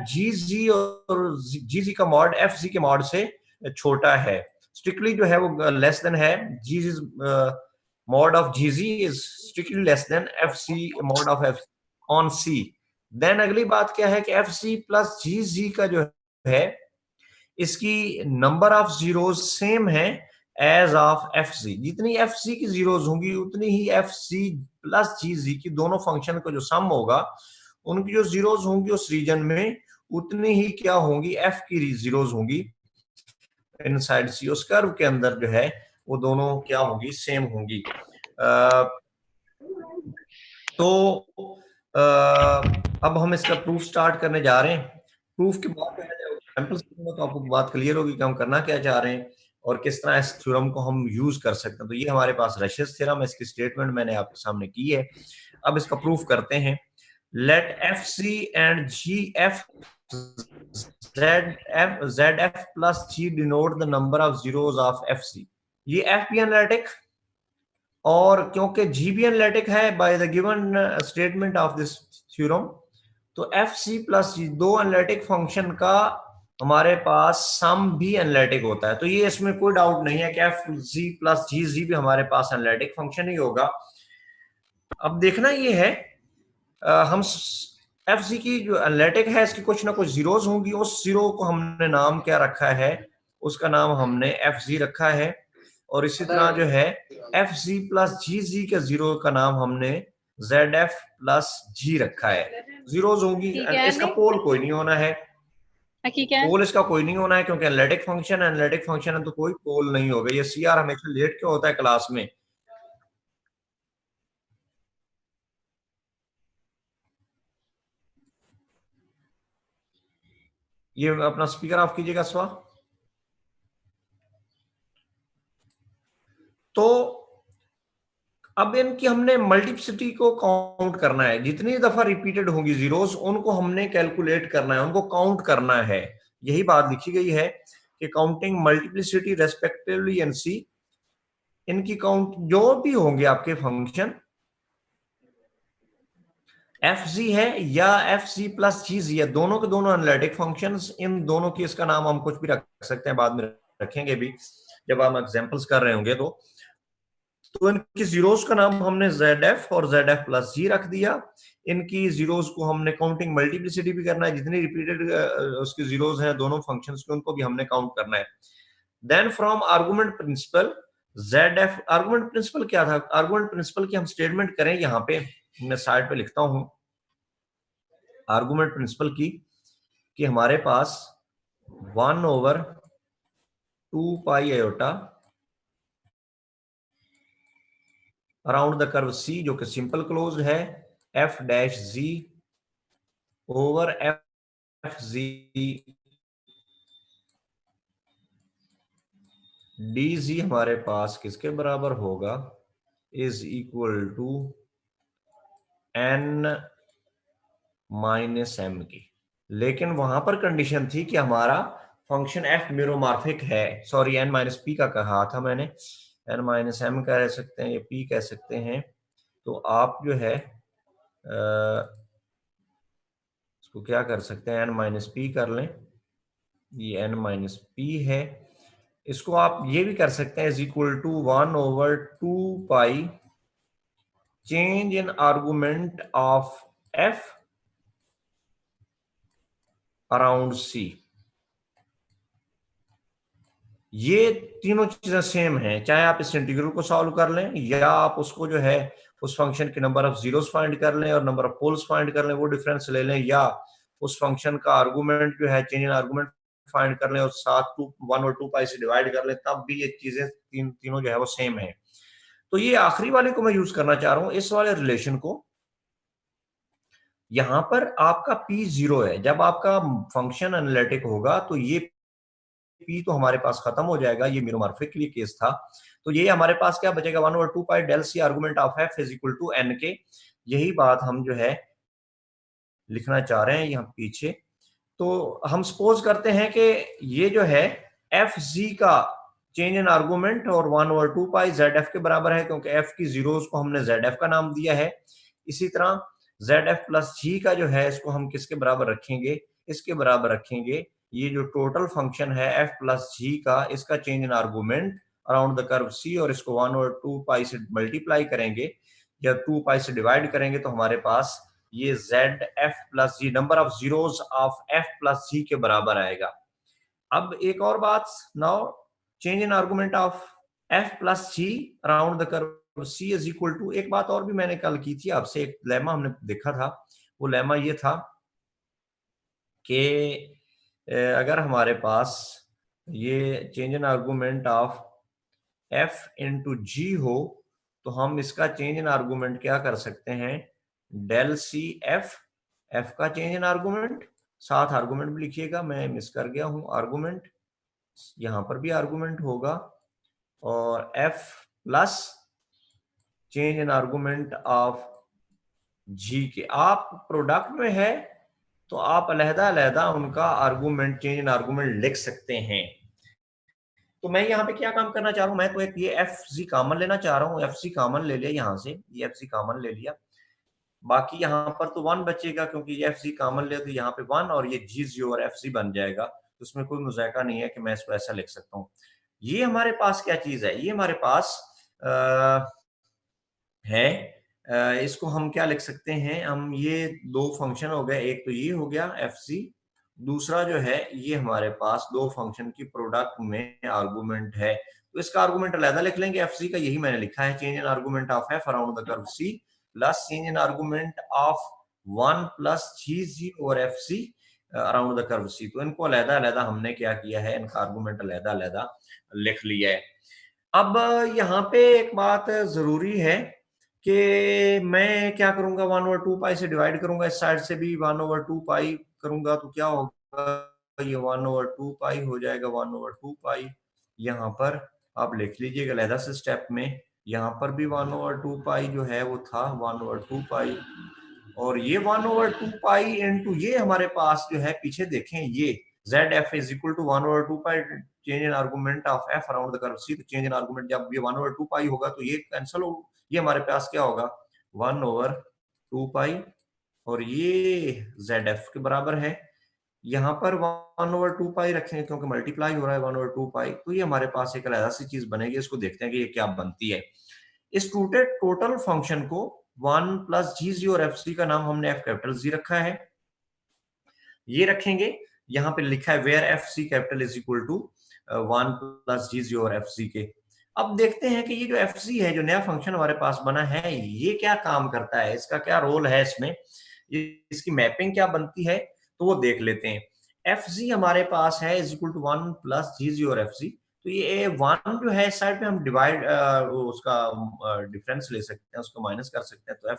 जी G और जी जी का mod F G के मॉड से छोटा है, स्ट्रिक्टली जो है वो लेस देन है, जी is mod of gz is strictly less than fc mod of f on c। Then अगली बात क्या है कि fc प्लस gz का जो है इसकी नंबर ऑफ जीरोज सेम है एज ऑफ fc। जितनी fc की जीरोज होंगी उतनी ही fc प्लस gz की दोनों फंक्शन का जो सम होगा उनकी जो जीरोज होंगी उस रीजन में उतनी ही क्या होंगी f की जीरोज होंगी इनसाइड सी। उस कर्व के अंदर जो है वो दोनों क्या होंगी, सेम होंगी। तो अब हम इसका प्रूफ स्टार्ट करने जा रहे हैं। प्रूफ के बाद एग्जांपल्स तो आपको बात क्लियर होगी कि हम करना क्या चाह रहे हैं और किस तरह इस थ्योरम को हम यूज कर सकते हैं। तो ये हमारे पास रशियस थ्योरम, इसकी स्टेटमेंट मैंने आपके सामने की है। अब इसका प्रूफ करते हैं। Let F C and G F Z F plus G denote the number of zeros of F C. ये एफ बी एनालिटिक और क्योंकि जी बी एनालिटिक है by the given statement of this theorem, तो F C plus G दो analytic function का हमारे पास सम भी analytic होता है। तो ये इसमें कोई डाउट नहीं है कि एफ जी प्लस जी जी भी हमारे पास एनालिटिक फंक्शन ही होगा। अब देखना ये है हम एफ सी की जो एनालिटिक है इसकी कुछ ना कुछ जीरोज होंगी, उस जीरो को हमने नाम क्या रखा है, उसका नाम हमने एफ जी रखा है। और इसी तरह जो है एफ जी प्लस जी जी के जीरो का नाम हमने जेड एफ प्लस जी रखा है। जीरोज होंगी, इसका पोल कोई नहीं होना है, पोल इसका कोई नहीं होना है क्योंकि एनालिटिक फंक्शन है तो कोई पोल नहीं होगा। ये सी आर हमेशा लेट क्यों होता है क्लास में। ये अपना स्पीकर ऑफ कीजिएगा स्वा। तो अब इनकी हमने मल्टीप्लिसिटी को काउंट करना है, जितनी दफा रिपीटेड होंगी जीरोस उनको हमने कैलकुलेट करना है, उनको काउंट करना है। यही बात लिखी गई है कि counting multiplicity respectively in C. इनकी काउंट जो भी होंगे आपके फंक्शन एफ जी है या एफ सी प्लस जी जी है, दोनों के दोनों एनालिटिक फंक्शंस, इन दोनों की इसका नाम हम कुछ भी रख सकते हैं, बाद में रखेंगे भी जब हम एग्जांपल्स कर रहे होंगे। तो इनकी जीरोस का नाम हमने जेड एफ और जेड एफ प्लस जी रख दिया। इनकी जीरोस को हमने काउंटिंग मल्टीप्लिसिटी भी करना है, जितनी रिपीटेड उसकी जीरोस हैं दोनों फंक्शंस के उनको भी हमने काउंट करना है। Then from argument principle Z F, argument principle क्या था, आर्गुमेंट प्रिंसिपल की हम स्टेटमेंट करें, यहाँ पे मैं साइड पे लिखता हूं आर्गुमेंट प्रिंसिपल की कि हमारे पास 1/2 pi iota around the curve C जो कि सिंपल क्लोज है, F dash G over F G D G हमारे पास किसके बराबर होगा, is equal to N minus M की। लेकिन वहां पर कंडीशन थी कि हमारा फंक्शन एफ मिरोमार्फिक है, सॉरी एन माइनस पी का कहा था मैंने, एन माइनस एम कह सकते हैं या पी कह सकते हैं। तो आप जो है इसको क्या कर सकते हैं, एन माइनस पी कर लें, ये एन माइनस पी है। इसको आप ये भी कर सकते हैं is equal to 1/2 pi change in argument of F around C. ये तीनों चीजें सेम हैं, चाहे आप इस इंटीग्रल को सॉल्व कर लें या आप उसको जो है उस फंक्शन के नंबर ऑफ जीरोस फाइंड कर लें और नंबर ऑफ पोल्स फाइंड कर लें, वो डिफरेंस ले लें, या उस फंक्शन का आर्गुमेंट जो है चेंज इन आर्गुमेंट फाइंड कर लें और साथ 1/2 पाई से डिवाइड कर लें, तब भी ये चीजें तीनों जो है वो सेम है। तो ये आखिरी वाले को मैं यूज करना चाह रहा हूं, इस वाले रिलेशन को। यहां पर आपका p 0 है, जब आपका फंक्शन एनालिटिक होगा तो ये p तो हमारे पास खत्म हो जाएगा, ये मिरोमॉर्फिक के लिए केस था। तो ये हमारे पास क्या बचेगा, 1/2 pi del C argument of f is equal to n के। यही बात हम जो है लिखना चाह रहे हैं यहाँ पीछे। तो हम सपोज करते हैं कि ये जो है एफ जी का चेंज इन आर्गुमेंट और 1/2 पाई जेड एफ के बराबर है, क्योंकि एफ की जीरोस को हमने जेड एफ का नाम दिया है। इसी तरह जेड एफ प्लस जी का जो है इसको हम किसके बराबर रखेंगे, इसके बराबर रखेंगे ये जो टोटल फंक्शन है f प्लस जी का, इसका change in argument around the curve c, और इसको 1 और 2 पाई से मल्टीप्लाई करेंगे या 2 पाई से डिवाइड करेंगे तो हमारे पास ये z f plus G, number of zeros of f plus G के बराबर आएगा। अब एक और बात, now change in argument of f plus G around the curve c is equal to, एक बात और भी मैंने कल की थी आपसे, एक लेमा हमने देखा था, वो लेमा ये था कि अगर हमारे पास ये change in argument of f into G हो तो हम इसका चेंज इन आर्गुमेंट क्या कर सकते हैं, डेल सी एफ, एफ का चेंज इन आर्गुमेंट, साथ आर्गुमेंट भी लिखिएगा, मैं मिस कर गया हूं आर्गुमेंट, यहां पर भी आर्गुमेंट होगा, और f plus change in argument of G के, आप प्रोडक्ट में है तो आप अलहदा उनका आर्गुमेंट, चेंज इन आर्गुमेंट लिख सकते हैं। तो मैं यहाँ पे क्या काम करना चाह रहा हूँ, मैं तो एक ये एफ जी कॉमन लेना चाह रहा हूँ, एफ सी कॉमन ले लिया यहाँ से, ये एफ सी कॉमन ले लिया, बाकी यहाँ पर तो 1 बचेगा क्योंकि ये एफ सी कॉमन ले तो यहाँ पे 1 और ये जी जी और एफ सी बन जाएगा, तो उसमें कोई मुज़ायका नहीं है कि मैं इसको ऐसा लिख सकता हूँ। ये हमारे पास क्या चीज है, ये हमारे पास है, इसको हम क्या लिख सकते हैं, हम ये दो फंक्शन हो गए, एक तो ये हो गया एफ सी, दूसरा जो है ये हमारे पास दो फंक्शन की प्रोडक्ट में आर्गुमेंट है, तो इसका आर्गुमेंट अलग लिख लेंगे एफ सी का, यही मैंने लिखा है, change in argument of F around the curve C plus change in argument of 1 plus G G और F C around the curve C, तो इनको अलग हमने क्या किया है, इनका आर्गुमेंट अलग लिख लिया है। अब यहाँ पे एक बात जरूरी है कि मैं क्या करूंगा, 1/2 पाई से डिवाइड करूंगा, इस साइड से भी 1/2 पाई करूंगा तो क्या होगा, ये 1/2 पाई हो जाएगा, 1/2 पाई यहाँ पर आप लिख लीजिएगा अलहदा से स्टेप में, यहाँ पर भी 1/2 पाई जो है वो था 1/2 पाई, और ये 1/2 पाई इंटू ये हमारे पास जो है पीछे देखें, ये ZF is equal to 1/2 pi change in argument of F around the curve C, तो चेंज इन आर्गुमेंट जब ये 1/2 पाई होगा तो ये कैंसिल हो, ये हमारे पास क्या होगा 1/2 पाई, और ये ZF के बराबर है, यहाँ पर 1/2 पाई रखेंगे क्योंकि मल्टीप्लाई हो रहा है 1/2 पाई, तो ये हमारे पास एक अलग सी चीज बनेगी, इसको देखते हैं कि ये क्या बनती है। इस टोटल फंक्शन को 1 प्लस जी जी और एफ सी का नाम हमने एफ कैपिटल जी रखा है, ये रखेंगे, यहाँ पे लिखा है where F C capital is equal to 1 plus G G और एफ सी के। अब देखते हैं कि ये जो एफ सी है, जो नया फंक्शन हमारे पास बना है, ये क्या काम करता है, इसका क्या रोल है इसमें, इसकी मैपिंग क्या बनती है, तो वो देख लेते हैं। एफ जी हमारे पास है is equal to 1 plus G G और एफ सी, तो ये 1 जो है इस साइड पे हम डिवाइड उसका डिफरेंस ले सकते हैं, उसको माइनस कर सकते हैं, तो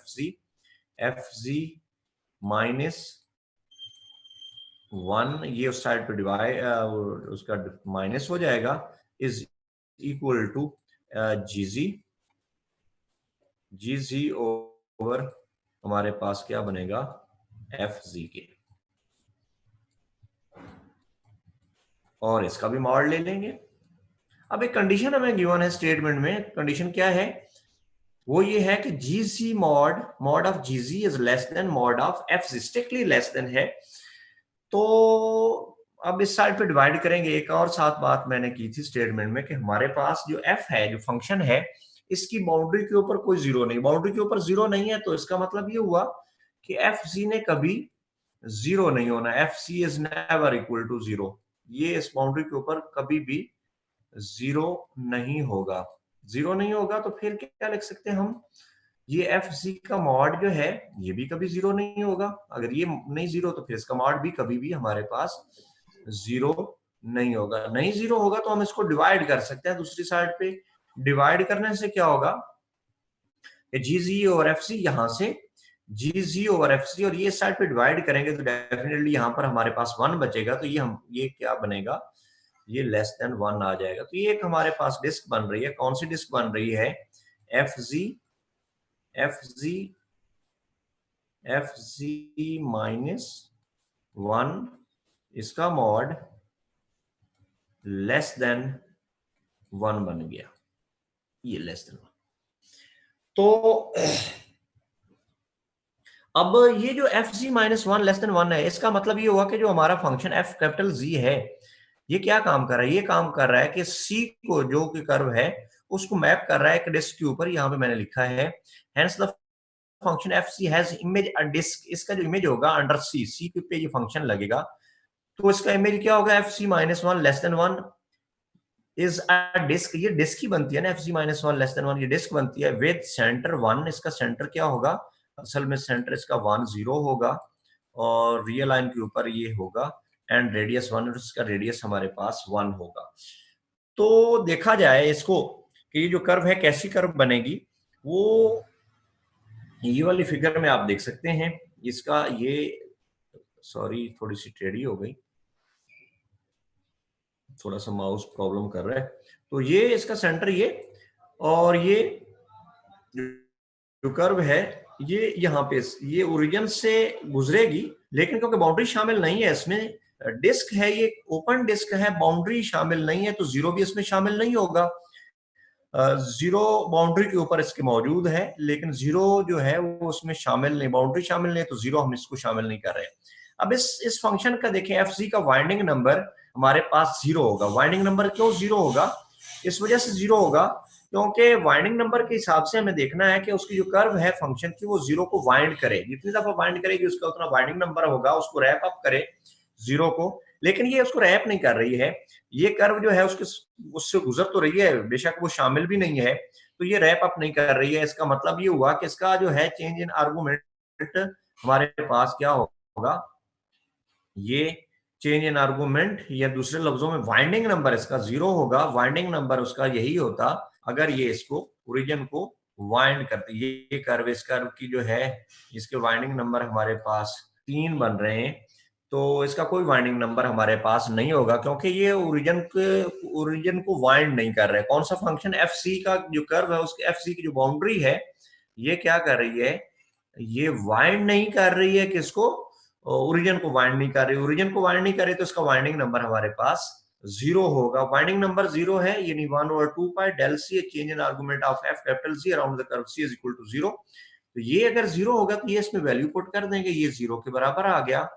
एफ जी माइनस 1 ये उस साइड पे डिवाइड उसका माइनस हो जाएगा, is equal to G G over हमारे पास क्या बनेगा एफ जी के, और इसका भी मॉड ले लेंगे। अब एक कंडीशन हमें गिवन है स्टेटमेंट में, कंडीशन क्या है, वो ये है कि G C mod of G G is less than mod of F C, strictly less than है, तो अब इस साइड पे डिवाइड करेंगे। एक और साथ बात मैंने की थी स्टेटमेंट में कि हमारे पास जो एफ है, जो फंक्शन है, इसकी बाउंड्री के ऊपर कोई जीरो नहीं, बाउंड्री के ऊपर जीरो नहीं है, तो इसका मतलब ये हुआ कि एफ सी ने कभी जीरो नहीं होना, F C is never equal to zero, ये इस बाउंड्री के ऊपर कभी भी जीरो नहीं होगा, जीरो नहीं होगा, तो फिर क्या लिख सकते हैं हम, ये एफ सी का मॉड जो है ये भी कभी जीरो नहीं होगा, अगर ये नहीं जीरो तो फिर इसका मॉड भी कभी भी हमारे पास जीरो नहीं होगा, नहीं जीरो होगा तो हम इसको डिवाइड कर सकते हैं दूसरी साइड पे, डिवाइड करने से क्या होगा, जी जी और एफ सी, यहां से जी जी और एफ सी, और ये साइड पे डिवाइड करेंगे तो डेफिनेटली यहाँ पर हमारे पास 1 बचेगा, तो ये क्या बनेगा, ये लेस देन 1 आ जाएगा, तो ये एक हमारे पास डिस्क बन रही है, कौन सी डिस्क बन रही है, F G F G minus 1, इसका मॉड लेस देन 1 बन गया, ये लेस देन 1, तो अब ये जो F G minus one less than one है, इसका मतलब ये हुआ कि जो हमारा फंक्शन एफ कैपिटल जी है, ये क्या काम कर रहा है? ये काम कर रहा है कि सी को, जो कि कर्व है, उसको मैप कर रहा है एक डिस्क के ऊपर। यहाँ पे मैंने लिखा है hence the function F C has image a disc. इसका जो इमेज होगा अंडर सी, सी पे ये फंक्शन लगेगा, तो इसका इमेज क्या होगा? F C minus one less than one is a disc. ये डिस्क ही बनती है ना, F C minus one less than one, ये डिस्क बनती है विद सेंटर वन। इसका सेंटर क्या होगा? असल में सेंटर इसका वन जीरो होगा, और रियल लाइन के ऊपर ये होगा, एंड रेडियस वन, और इसका रेडियस हमारे पास वन होगा। तो देखा जाए इसको कि ये जो कर्व है कैसी कर्व बनेगी, वो ये वाली फिगर में आप देख सकते हैं। इसका ये, सॉरी थोड़ी सी टेढ़ी हो गई, थोड़ा सा माउस प्रॉब्लम कर रहा है। तो ये इसका सेंटर ये, और ये जो कर्व है ये यहाँ पे ये ओरिजिन से गुजरेगी, लेकिन क्योंकि बाउंड्री शामिल नहीं है इसमें, डिस्क है, ये ओपन डिस्क है, बाउंड्री शामिल नहीं है, तो जीरो भी इसमें शामिल नहीं होगा। जीरो बाउंड्री के ऊपर इसके मौजूद है, लेकिन जीरो जो है वो उसमें शामिल नहीं, बाउंड्री शामिल नहीं, तो जीरो हम इसको शामिल नहीं कर रहे। अब इस फंक्शन का देखें, एफ सी का वाइंडिंग नंबर हमारे पास जीरो होगा। वाइंडिंग नंबर क्यों जीरो होगा? इस वजह से जीरो होगा क्योंकि वाइंडिंग नंबर के हिसाब से हमें देखना है कि उसकी जो कर्व है फंक्शन की, वो जीरो को वाइंड करे। जितनी दफा वाइंड करेगी उसका उतना वाइंडिंग नंबर होगा, उसको रैप अप करे जीरो को। लेकिन ये उसको रैप नहीं कर रही है, ये कर्व जो है उसके उससे गुजर तो रही है, बेशक वो शामिल भी नहीं है, तो ये रैप अप नहीं कर रही है। इसका मतलब ये हुआ कि इसका जो है चेंज इन आर्गुमेंट हमारे पास क्या होगा? ये चेंज इन आर्गुमेंट, या दूसरे लफ्जों में वाइंडिंग नंबर इसका जीरो होगा। वाइंडिंग नंबर उसका यही होता अगर ये इसको, ओरिजिन को वाइंड करती। ये कर्व, इस कर्व की जो है, इसके वाइंडिंग नंबर हमारे पास तीन बन रहे हैं, तो इसका कोई वाइंडिंग नंबर हमारे पास नहीं होगा, क्योंकि ये ओरिजिन को वाइंड नहीं कर रहे। कौन सा फंक्शन? एफ सी का जो कर्व है, उसके एफ सी की जो बाउंड्री है, ये क्या कर रही है? ये वाइंड नहीं कर रही है किसको? ओरिजिन को वाइंड नहीं कर रही। ओरिजिन को वाइंड नहीं करे तो इसका वाइंडिंग नंबर हमारे पास जीरो होगा। वाइंडिंग नंबर जीरो है, यानी 1/2 del C change in argument of F capital C around the curve C is equal to zero. तो ये अगर जीरो होगा तो ये इसमें वैल्यू पुट कर देंगे, ये जीरो के बराबर आ गया।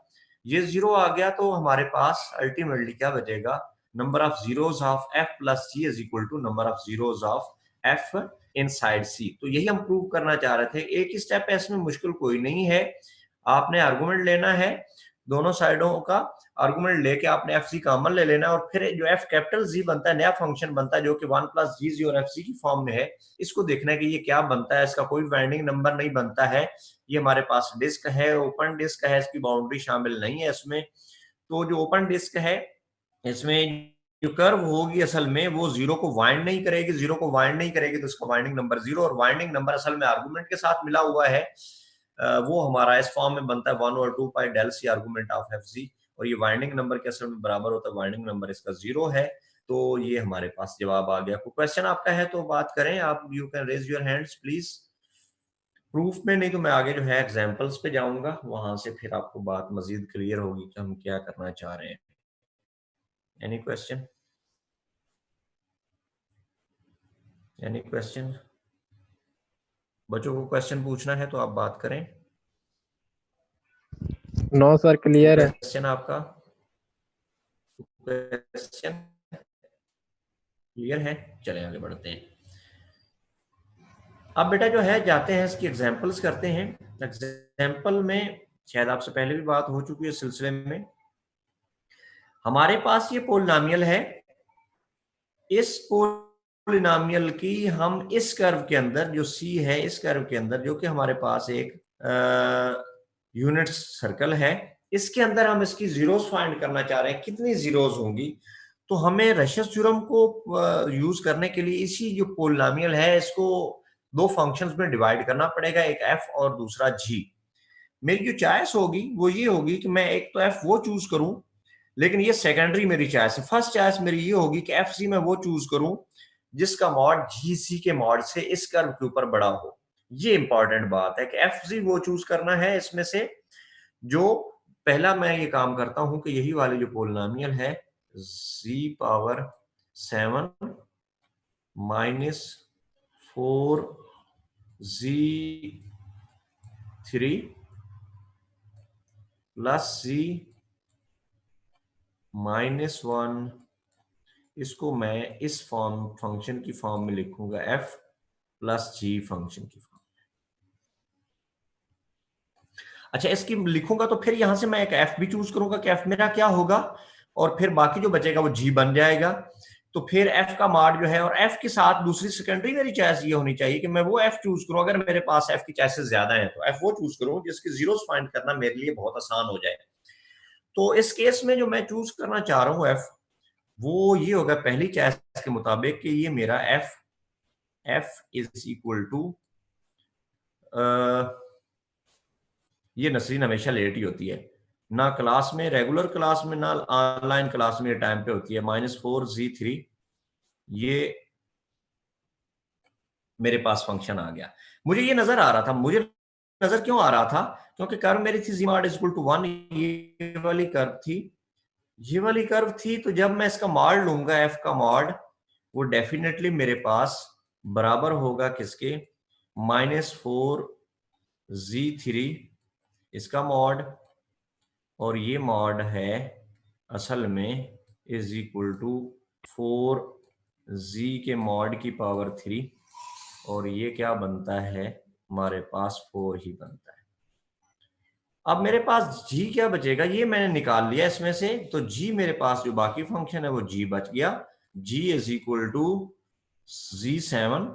ये जीरो आ गया तो हमारे पास अल्टीमेटली क्या बचेगा? Number of zeros of F plus C is equal to number of zeros of F inside C. तो यही हम प्रूव करना चाह रहे थे। एक ही स्टेप है, इसमें मुश्किल कोई नहीं है। आपने आर्गुमेंट लेना है, दोनों साइडों का आर्गुमेंट लेके आपने एफ सी कॉमन ले लेना, और फिर जो एफ कैपिटल जी बनता है, नया फंक्शन बनता है जो कि वन प्लस जी जी और एफ सी की फॉर्म में है, इसको देखना है कि ये क्या बनता है। इसका कोई वाइंडिंग नंबर नहीं बनता है, ये हमारे पास डिस्क है, ओपन डिस्क है, इसकी बाउंड्री शामिल नहीं है इसमें। तो जो ओपन डिस्क है, इसमें जो कर्व होगी असल में वो जीरो को वाइंड नहीं करेगी। जीरो को वाइंड नहीं करेगी तो इसका वाइंडिंग नंबर जीरो, और वाइंडिंग नंबर असल में आर्गुमेंट के साथ मिला हुआ है। वो हमारा इस फॉर्म में बनता है 1/2 del C argument of F C, और ये वाइंडिंग नंबर के असल में बराबर होता है, वाइंडिंग नंबर इसका जीरो है। तो ये हमारे पास जवाब आ गया। कोई क्वेश्चन आपका है तो बात करें आप, you can raise your hands please. Proof में नहीं तो मैं आगे जो है एग्जांपल्स पे जाऊंगा, वहां से फिर आपको बात मजीद क्लियर होगी कि हम क्या करना चाह रहे हैं। Any question? Any question? बच्चों को क्वेश्चन पूछना है तो आप बात करें। नो सर, क्लियर है। क्वेश्चन आपका? क्वेश्चन क्लियर है? चलें आगे बढ़ते हैं। अब बेटा जो है जाते हैं इसकी एग्जांपल्स करते हैं। एग्जांपल में शायद आपसे पहले भी बात हो चुकी है इस सिलसिले में। हमारे पास ये पोलिनोमियल है, इस पोलिनोमियल की हम इस कर्व के अंदर, जो सी है, इस कर्व के अंदर जो कि हमारे पास एक यूनिट सर्कल है, इसके अंदर हम इसकी जीरोस फाइंड करना चाह रहे हैं, कितनी जीरोस होंगी। तो हमें रशियस थ्योरम को यूज करने के लिए इसी जो पोलिनोमियल है इसको दो फंक्शंस में डिवाइड करना पड़ेगा, एक एफ और दूसरा जी। मेरी जो चॉइस होगी वो ये होगी कि मैं एक तो एफ वो चूज करूं, लेकिन ये सेकेंडरी मेरी चॉइस है। फर्स्ट चॉइस मेरी ये होगी कि एफ सी में वो चूज करूं जिसका मॉड जी सी के मॉड से इस कर्व के ऊपर बड़ा हो। ये इंपॉर्टेंट बात है कि एफ सी वो चूज करना है इसमें से जो, पहला मैं ये काम करता हूं कि यही वाली जो पोलिनोमियल है z⁻7 - 4z3 प्लस सी -1, इसको मैं इस फॉर्म फंक्शन की फॉर्म में लिखूंगा एफ प्लस जी फंक्शन की फॉर्म। अच्छा, इसकी लिखूंगा तो फिर यहां से मैं एक एफ भी चूज करूंगा कि एफ मेरा क्या होगा, और फिर बाकी जो बचेगा वो जी बन जाएगा। तो फिर एफ का मार्ड जो है, और एफ के साथ दूसरी सेकेंडरी मेरी चॉइस ये होनी चाहिए कि मैं वो एफ चूज करूं, अगर मेरे पास एफ की चॉइसेस ज्यादा हैं तो एफ वो चूज करूं जिसकी जीरोस फाइंड करना मेरे लिए बहुत आसान हो जाए। तो इस केस में जो मैं चूज करना चाह रहा हूं एफ, वो ये होगा पहली चॉइस के मुताबिक कि ये मेरा F F is equal to, ये नसरीन हमेशा लेट ही होती है, ना क्लास में, रेगुलर क्लास में, ना ऑनलाइन क्लास में टाइम पे होती है। -4Z3 ये मेरे पास फंक्शन आ गया। मुझे ये नजर आ रहा था, मुझे नजर क्यों आ रहा था, क्योंकि कर्व मेरी थी z mod इक्वल टू 1, ये वाली कर्व थी, ये वाली कर्व थी। तो जब मैं इसका मॉड लूंगा एफ का मॉड, वो डेफिनेटली मेरे पास बराबर होगा किसके, -4Z3 इसका मॉड, और ये मॉड है असल में इज इक्वल टू 4Z के मॉड की पावर 3, और ये क्या बनता है हमारे पास 4 ही बनता है। अब मेरे पास g क्या बचेगा, ये मैंने निकाल लिया इसमें से, तो g मेरे पास जो बाकी फंक्शन है वो g बच गया। g is equal to Z7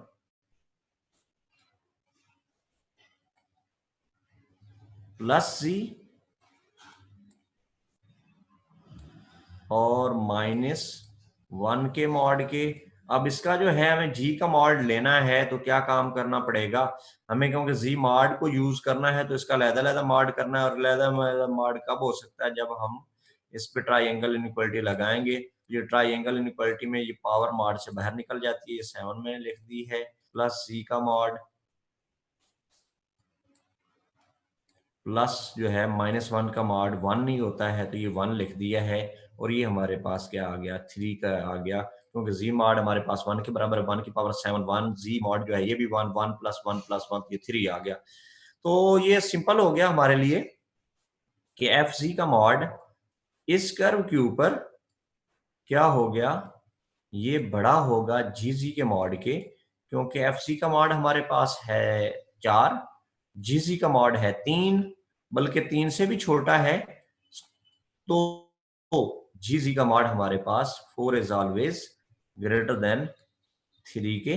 plus z और -1 के मॉड के। अब इसका जो है हमें जी का मॉड लेना है तो क्या काम करना पड़ेगा हमें, क्योंकि जी मॉड को यूज करना है तो इसका लहदा मॉड करना है, और लहदा मॉड कब हो सकता है, जब हम इस पे ट्राइंगल इनइक्वालिटी लगाएंगे। ये ट्राइंगल इनइक्वालिटी में ये पावर मॉड से बाहर निकल जाती है, ये 7 में लिख दी है, प्लस जी का मॉड प्लस जो है -1 का मॉड 1 नहीं होता है तो ये 1 लिख दिया है, और ये हमारे पास क्या आ गया, 3 का आ गया, क्योंकि जी मॉड हमारे पास 1 के बराबर है, 1 की पावर 7, 1 जी मॉड जो है ये भी 1, 1 प्लस 1 प्लस 1, ये 3 आ गया। तो ये सिंपल हो गया हमारे लिए कि एफ जी का मॉड इस कर्व के ऊपर क्या हो गया, ये बड़ा होगा जी जी के मॉड के, क्योंकि एफ सी का मॉड हमारे पास है 4, जी सी का मॉड है 3, बल्कि 3 से भी छोटा है। तो जी जी का मॉड हमारे पास 4 इज ऑलवेज ग्रेटर देन 3 के।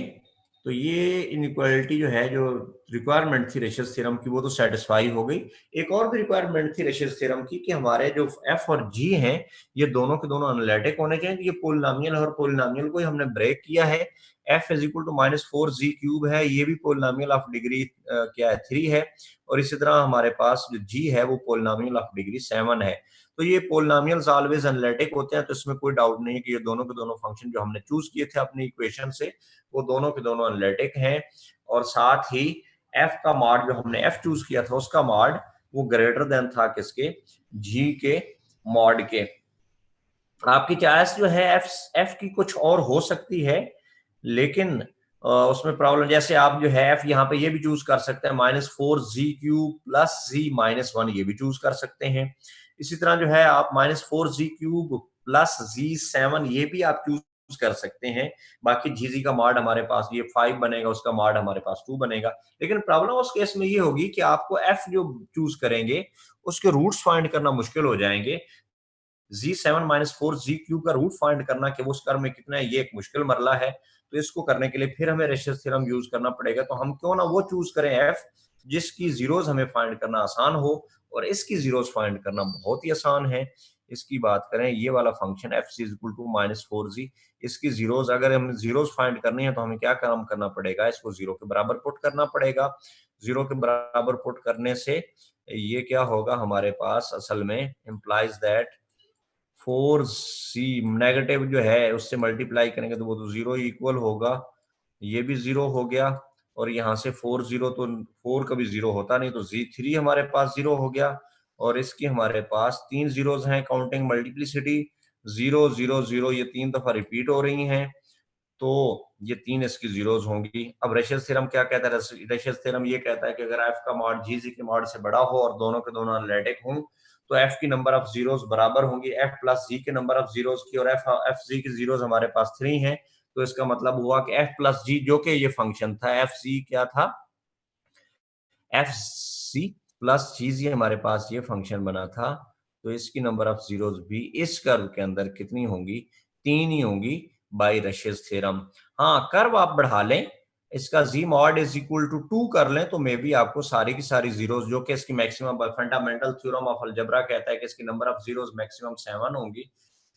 तो ये इनइक्वालिटी जो है, जो रिक्वायरमेंट थी रेशियस थ्योरम की, वो तो सेटिस्फाई हो गई। एक और भी रिक्वायरमेंट थी रेशियस थ्योरम की कि हमारे जो एफ और जी हैं ये दोनों के दोनों एनालिटिक होने चाहिए। ये पोलिनोमियल और पोलिनोमियल को हमने ब्रेक किया है। F is equal to -4z³ है, ये भी पोलिनोमियल ऑफ डिग्री क्या है 3 है, और इसी तरह हमारे पास जो जी है वो पोलिनोमियल ऑफ डिग्री 7 है। तो ये पोलिनोमियल्स ऑलवेज एनालिटिक होते हैं, तो इसमें कोई डाउट नहीं है कि ये दोनों के दोनों फंक्शन जो हमने चूज किए थे अपनी इक्वेशन से वो दोनों के दोनों एनालिटिक हैं। और साथ ही एफ का मॉड जो हमने एफ चूज किया था उसका मॉड वो ग्रेटर देन था किसके, जी के मॉड के। आपकी चॉइस जो है एफ एफ की कुछ और हो सकती है, लेकिन उसमें प्रॉब्लम, जैसे आप जो है एफ यहाँ पे ये भी चूज कर सकते हैं -4z³ प्लस z-1, ये भी चूज कर सकते हैं। इसी तरह जो है आप -4z³ प्लस z7 ये भी आप चूज कर सकते हैं। बाकी जीजी का मॉड हमारे पास ये 5 बनेगा, उसका मॉड हमारे पास 2 बनेगा। लेकिन प्रॉब्लम उस केस में ये होगी कि आपको एफ जो चूज करेंगे उसके रूट्स फाइंड करना मुश्किल हो जाएंगे। Z7-4z³ का रूट फाइंड करना कि वो उस कर्व में कितना है, ये एक मुश्किल मरला है। तो इसको करने के लिए फिर हमें रेशियस थ्योरम यूज करना पड़ेगा। तो हम क्यों ना वो चूज करें एफ जिसकी जीरोस हमें फाइंड करना आसान हो, और इसकी जीरोस फाइंड करना बहुत ही आसान है। इसकी बात करें, ये वाला function F C equal to -4z, इसकी जीरोस अगर हम जीरोस फाइंड करनी है तो हमें क्या काम करना पड़ेगा, इसको जीरो के बराबर पुट करना पड़ेगा। जीरो के बराबर पुट करने से ये क्या होगा हमारे पास, असल में इम्प्लाइज दैट 4c नेगेटिव जो है उससे मल्टीप्लाई करेंगे तो वो तो जीरो इक्वल होगा, ये भी जीरो हो गया, और यहाँ से 4 जीरो, तो 4 कभी जीरो होता नहीं, तो z3 हमारे पास जीरो हो गया। और इसकी हमारे पास 3 जीरोस हैं, काउंटिंग मल्टीप्लिसिटी 0 0 0, ये 3 दफा रिपीट हो रही हैं, तो ये 3 इसकी जीरोस होंगी। अब रेशियस थ्योरम क्या कहता है, रेशियस थ्योरम ये कहता है कि अगर एफ का मॉड जी के मॉड से बड़ा हो और दोनों के दोनों एनालिटिक हों तो f की नंबर ऑफ जीरोस बराबर होंगी f प्लस g के नंबर ऑफ जीरोस की, और f g की जीरोस हमारे पास 3 हैं, तो इसका मतलब हुआ कि f प्लस g जो कि ये फंक्शन था f c क्या था, f c प्लस g हमारे पास ये फंक्शन बना था, तो इसकी नंबर ऑफ जीरोस भी इस कर्व के अंदर कितनी होंगी, 3 ही होंगी बाय रशीद थ्योरम। हाँ, कर्व आप बढ़ा लें, इसका z mod is equal to 2 कर लें, तो मे बी आपको सारी की सारी जीरोस जो कि इसकी maximum fundamental theorem of algebra कहता है कि इसकी नंबर ऑफ जीरोस मैक्सिमम 7 होंगी,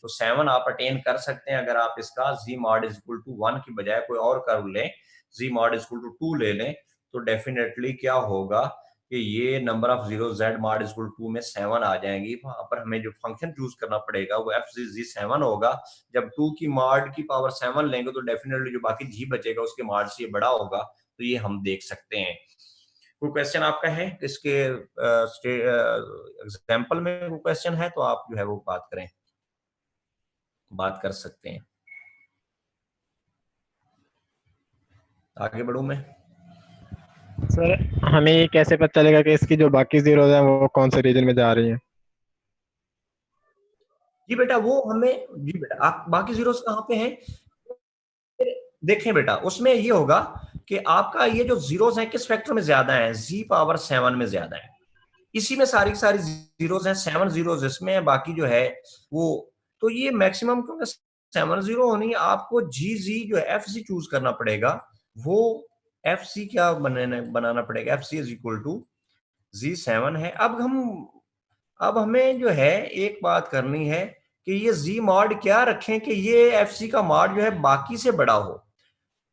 तो 7 आप अटेन कर सकते हैं अगर आप इसका z mod is equal to 1 की बजाय कोई और कर्व लें, z mod is equal to 2 ले लें, तो डेफिनेटली क्या होगा कि ये number of zero z mod is equal to में 7 आ जाएंगी। वहां पर हमें जो फंक्शन चूज करना पड़ेगा वो f जी 7 होगा। जब 2 की मॉड की पावर 7 लेंगे तो डेफिनेटली जो बाकी g बचेगा उसके मॉड से ये बड़ा होगा, तो ये हम देख सकते हैं। कोई क्वेश्चन आपका है इसके एग्जांपल में, कोई क्वेश्चन है तो आप जो है वो बात करें, बात कर सकते हैं। आगे बढ़ूं मैं? सर हमें ये कैसे पता चलेगा कि इसकी जो बाकी जीरोज हैं वो कौन से रीजन में जा रही हैं? जी बेटा वो हमें, जी बेटा आप बाकी जीरोस कहाँ पे हैं देखें बेटा, उसमें ये होगा कि आपका ये जो जीरोस हैं किस फैक्टर में ज्यादा है, जी पावर 7 में ज्यादा है, इसी में सारी की सारी जीरोस हैं, 7 जीरोस इसमें है, बाकी जो है वो, तो ये मैक्सिमम क्योंकि 7 जीरो होनी है, आपको जी जी जो है एफ सी चूज करना पड़ेगा, वो एफ सी क्या बनाना पड़ेगा, F C is equal to G 7 है। अब हमें जो है एक बात करनी है कि ये जी मॉड क्या रखें कि ये एफ सी का मॉड जो है बाकी से बड़ा हो,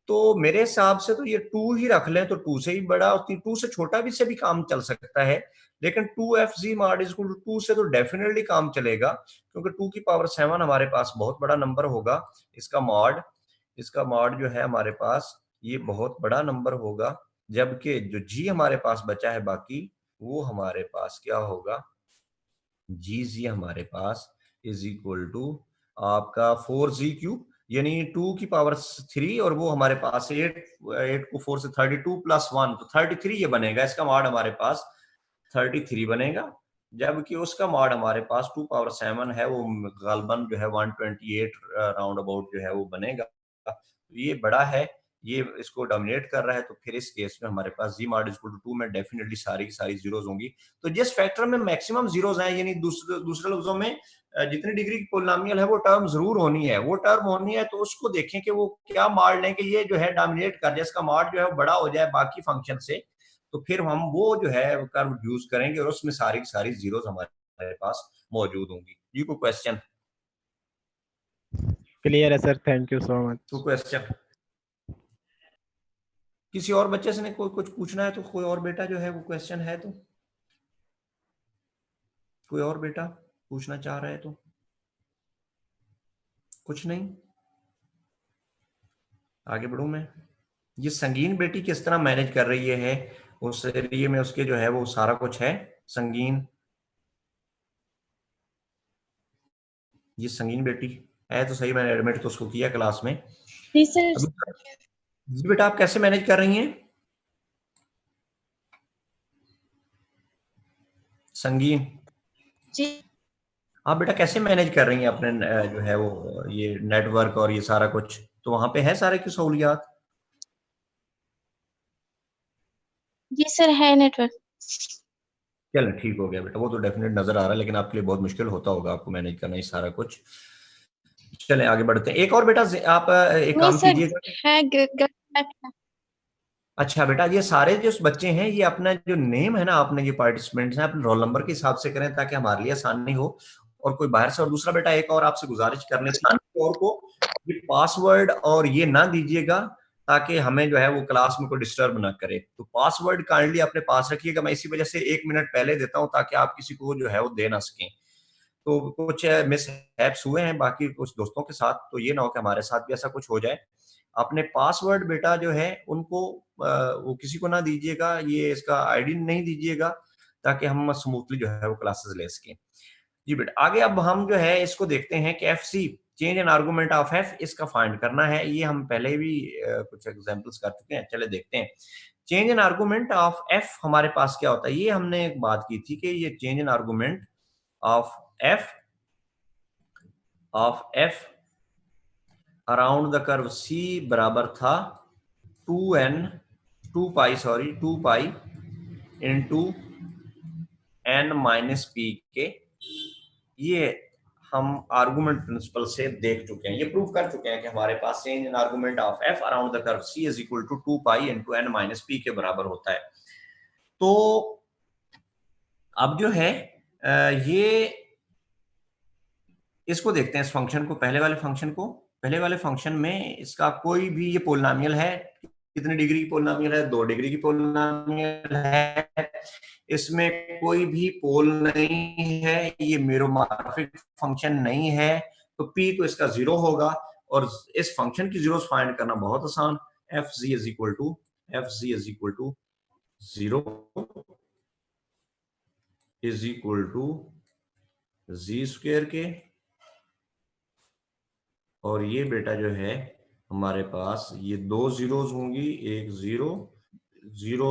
तो मेरे हिसाब से तो ये 2 ही रख लें, तो 2 से ही बड़ा और 2 से छोटा भी से भी काम चल सकता है, लेकिन 2fg mod is equal to 2 से तो डेफिनेटली काम चलेगा, क्योंकि 2 की पावर 7 हमारे पास बहुत बड़ा नंबर होगा, इसका मॉड जो है हमारे पास ये बहुत बड़ा नंबर होगा, जबकि जो g हमारे पास बचा है बाकी वो हमारे पास क्या होगा, जी हमारे पास इज इक्वल टू आपका 4g³ यानी 2 की पावर 3, और वो हमारे पास 8 को 4 से 32 प्लस 1 तो 33 ये बनेगा, इसका मॉड हमारे पास 33 बनेगा, जबकि उसका मॉड हमारे पास 2 पावर 7 है, वो गालबन जो है 128 राउंड अबाउट जो है वो बनेगा, ये बड़ा है, ये इसको डोमिनेट कर रहा है, तो फिर इस केस में हमारे पास जी मॉड इक्वल टू 2 में डेफिनेटली सारी की सारी जीरोज होंगी। तो जिस फैक्टर में मैक्सिमम जीरोज हैं, यानी दूसरे लफ्जों में जितनी डिग्री की पोलिनोमियल है वो टर्म जरूर होनी है, वो टर्म होनी है, तो उसको देखें कि वो क्या मॉड लें कि ये जो है डोमिनेट कर जाए, इसका मॉड जो है वो बड़ा हो जाए बाकी फंक्शन से, तो फिर हम वो जो है कर्व यूज करेंगे और उसमें सारी की सारी जीरोज हमारे पास मौजूद होंगी। जी कोई क्वेश्चन? क्लियर है सर, थैंक यू सो कोई मच। क्वेश्चन किसी और बच्चे से ने कोई कुछ पूछना है तो, कोई और बेटा जो है वो क्वेश्चन है तो, कोई और बेटा पूछना चाह रहा है तो? कुछ नहीं, आगे बढ़ूं मैं? ये संगीन बेटी किस तरह मैनेज कर रही है उस एरिए में, उसके जो है वो सारा कुछ है संगीन, ये संगीन बेटी है तो सही, मैंने एडमिट तो उसको किया क्लास में। जी सर। अभी जी बेटा आप कैसे मैनेज कर रही हैं संगीन? जी आप बेटा कैसे मैनेज कर रही हैं अपने जो है वो ये नेटवर्क और ये सारा कुछ, तो वहां पे है सारे की सहूलियात? जी सर, है नेटवर्क। चलो ठीक हो गया बेटा, वो तो डेफिनेट नजर आ रहा है, लेकिन आपके लिए बहुत मुश्किल होता होगा आपको मैनेज करना ये सारा कुछ। चलें आगे बढ़ते हैं। एक और बेटा आप एक नहीं काम सर, कीजिएगा। है अच्छा बेटा, ये सारे जो बच्चे हैं ये अपना जो नेम है ना, आपने ये पार्टिसिपेंट्स हैं अपने रोल नंबर के हिसाब से करें ताकि हमारे लिए आसानी हो, और कोई बाहर से। और दूसरा बेटा एक और आपसे गुजारिश करनी थी, और को ये पासवर्ड और ये ना दीजिएगा ताकि हमें जो है वो क्लास में कोई डिस्टर्ब ना करे, तो पासवर्ड काइंडली अपने पास रखिएगा। मैं इसी वजह से 1 मिनट पहले देता हूँ ताकि आप किसी को जो है वो दे ना सकें। तो कुछ मिस हैप्स हुए हैं बाकी कुछ दोस्तों के साथ, तो ये ना हो कि हमारे साथ भी ऐसा कुछ हो जाए। अपने पासवर्ड बेटा जो है उनको वो किसी को ना दीजिएगा, ये इसका आईडी नहीं दीजिएगा, ताकि हम स्मूथली जो है वो क्लासेस ले सकें। जी बेटा आगे अब हम जो है इसको देखते हैं कि F C change in argument of F, इसका फाइंड करना है। ये हम पहले भी कुछ एग्जांपल्स कर चुके हैं, चले देखते हैं। Change in argument of F हमारे पास क्या होता है, ये हमने एक बात की थी कि ये change in argument of F around the curve C बराबर था 2 pi into n minus P के। ये हम आर्गुमेंट प्रिंसिपल से देख चुके हैं, ये प्रूव कर चुके हैं कि हमारे पास change in argument of F around the curve C is equal to 2 pi into n minus P के बराबर होता है। तो अब जो है ये इसको देखते हैं, इस फंक्शन को, पहले वाले फंक्शन में इसका कोई भी, ये पोलिनोमियल है, कितनी डिग्री की पोलिनोमियल है, 2 डिग्री की पोलिनोमियल है, इसमें कोई भी पोल नहीं है, ये मेरोमॉर्फिक फंक्शन नहीं है, तो p तो इसका 0 होगा। और इस फंक्शन की जीरोस फाइंड करना बहुत आसान, F G is equal to 0 is equal to G square के, और ये बेटा जो है हमारे पास ये 2 जीरोस होंगी, एक 0 0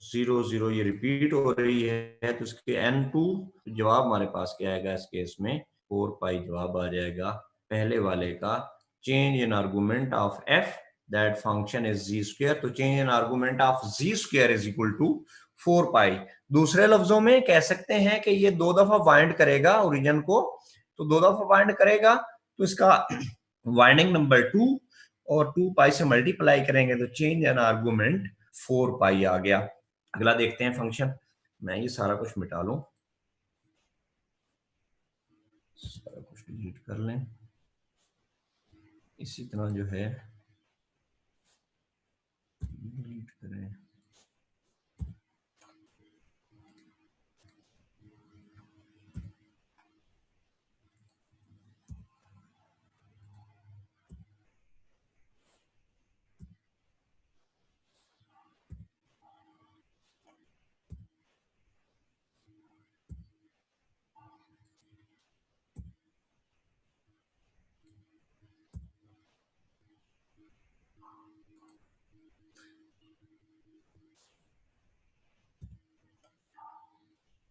0 0, ये रिपीट हो रही है, तो इसके n2 जवाब हमारे पास क्या आएगा इस केस में 4 पाई जवाब आ जाएगा पहले वाले का। Change in argument of f that function is g square, तो change in argument of g square is equal to 4 pi. दूसरे लफ्जों में कह सकते हैं कि ये 2 दफा बाइंड करेगा ओरिजिन को, तो 2 दफा बाइंड करेगा तो इसका वाइंडिंग नंबर 2 और 2 पाई से मल्टीप्लाई करेंगे तो चेंज इन आर्गुमेंट 4 पाई आ गया। अगला देखते हैं फंक्शन, मैं ये सारा कुछ मिटा लूं, सारा कुछ डिलीट कर लें, इसी तरह जो है डिलीट करें।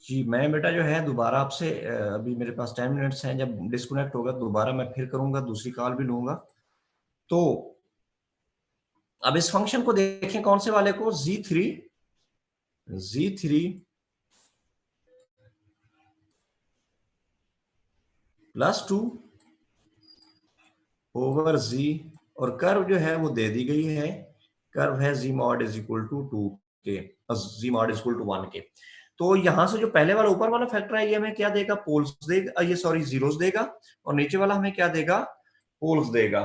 जी मैं बेटा जो है दोबारा आपसे, अभी मेरे पास 10 मिनट्स हैं, जब डिस्कनेक्ट होगा दोबारा मैं फिर करूंगा, दूसरी कॉल भी लूंगा। तो अब इस फंक्शन को देखें, कौन से वाले को, z3 प्लस 2 ओवर z, और कर्व जो है वो दे दी गई है, कर्व है z mod is equal to 2 के, z mod is equal to 1 के। तो यहां से जो पहले वाला ऊपर वाला फैक्टर है ये हमें क्या देगा, पोल्स देगा, ये सॉरी जीरोस देगा, और नीचे वाला हमें क्या देगा, पोल्स देगा।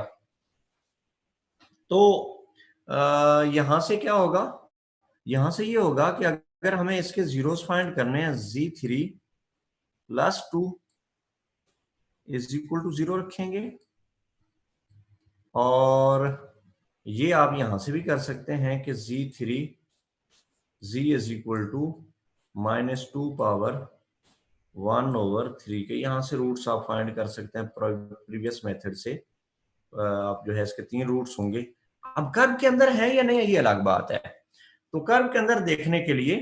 तो यहां से क्या होगा, यहां से ये होगा कि अगर हमें इसके जीरोस फाइंड करने हैं, z3 plus 2 is equal to 0 रखेंगे, और ये आप यहां से भी कर सकते हैं कि z3 z is equal to -2 power 1 over 3 के, यहां से रूट्स आप फाइंड कर सकते हैं प्रीवियस मेथड से। आप जो है इसके 3 रूट्स होंगे। अब कर्व के अंदर है या नहीं है ये अलग बात है, तो कर्व के अंदर देखने के लिए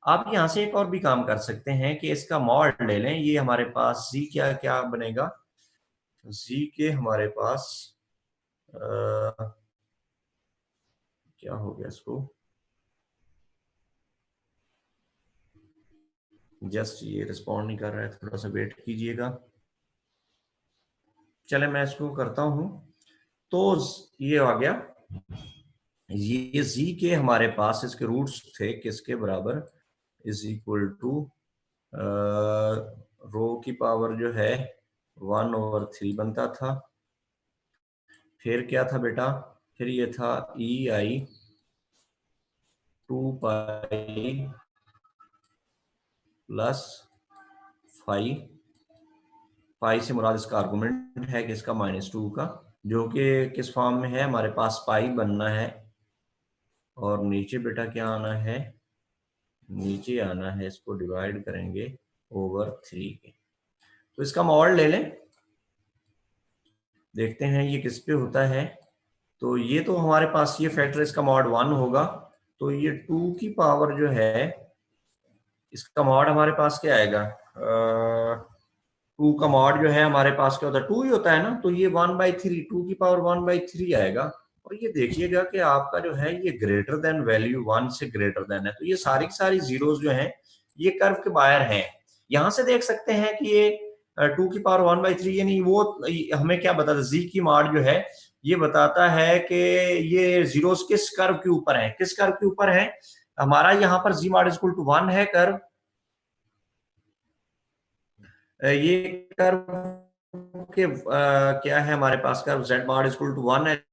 आप यहां से एक और भी काम कर सकते हैं कि इसका मॉड ले लें। ये हमारे पास z क्या क्या बनेगा, z के हमारे पास क्या हो गया, इसको जस्ट ये रिस्पॉन्ड नहीं कर रहा है, थोड़ा सा वेट कीजिएगा। चले मैं इसको करता हूं, तो ये आ गया, ये z के हमारे पास इसके रूट्स थे किसके बराबर, इज इक्वल टू रो की पावर जो है 1 ओवर 3 बनता था। फिर क्या था बेटा, फिर ये था ei 2 पाई प्लस 5, पाई से मुराद इसका आर्गुमेंट है कि इसका -2 का, जो कि किस फॉर्म में है, हमारे पास पाई बनना है, और नीचे बेटा क्या आना है, नीचे आना है, इसको डिवाइड करेंगे ओवर 3 के। तो इसका मॉड ले लें, देखते हैं ये किस पे होता है। तो ये तो हमारे पास ये फैक्टर इसका मॉड 1 होगा, तो ये 2 की पावर जो है इसका मॉड हमारे पास क्या आएगा, टू का मॉड जो है हमारे पास क्या होता है, 2 ही होता है ना, तो ये 1/3, 2 की पावर 1/3 आएगा। और ये देखिएगा कि आपका जो है ये ग्रेटर देन वैल्यू 1 से ग्रेटर देन है, तो ये सारी की सारी जीरोस जो हैं ये कर्व के बाहर हैं। यहां से देख सकते हैं कि ये 2 की पावर 1/3 यानी वो हमें क्या बताता है, जी की मॉड जो है ये बताता है कि ये जीरोस किस कर्व के ऊपर है, किस कर्व के ऊपर है हमारा, यहाँ पर जी मॉड इक्वल टू 1 है कर्व, ये कर्व के क्या है हमारे पास curve z mod equal to 1 है।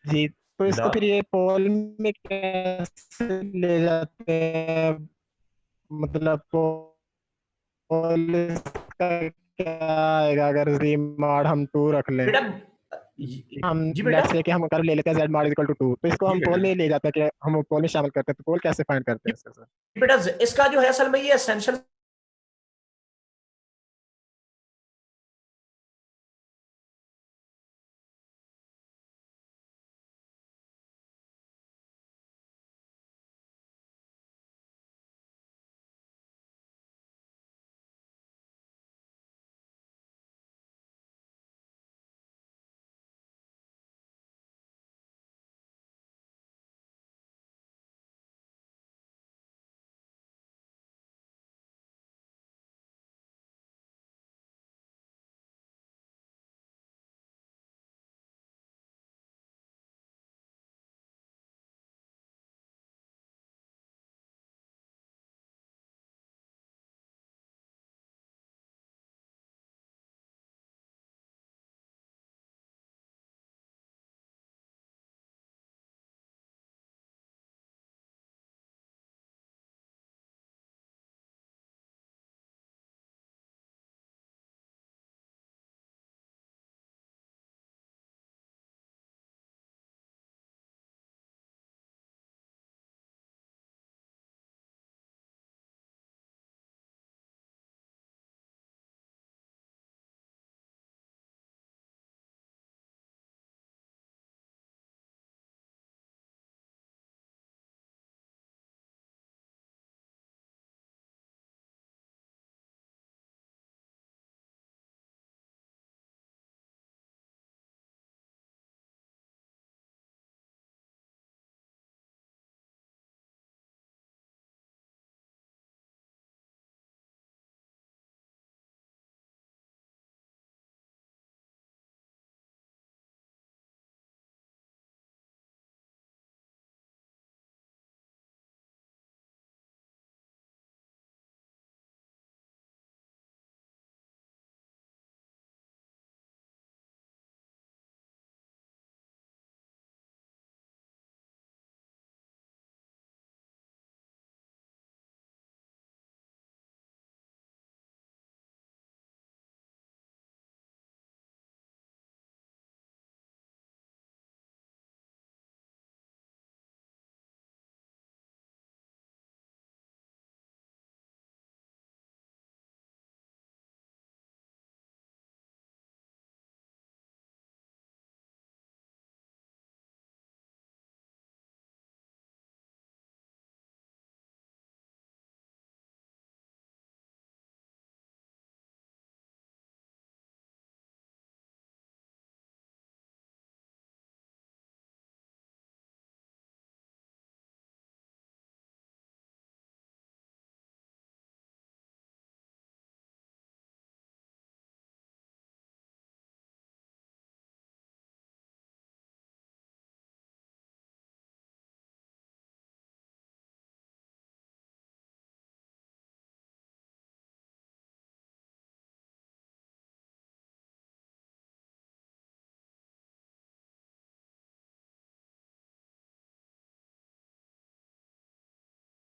जी, तो इसको जनाब फिर ये पोल में कैसे ले जाते हैं, मतलब पोल इसका क्या आएगा अगर z mod हम 2 रख लें, बेटा हम जी बेटा, लेट्स से कि हम कर ले लेते हैं z mod इक्वल टू 2, तो इसको जी हम बेटा, पोल में ले जाते हैं कि हम पोल में शामिल करते हैं, तो पोल कैसे फाइंड करते हैं इसका सर? बेटा इसका जो है असल में ये एसेंशियल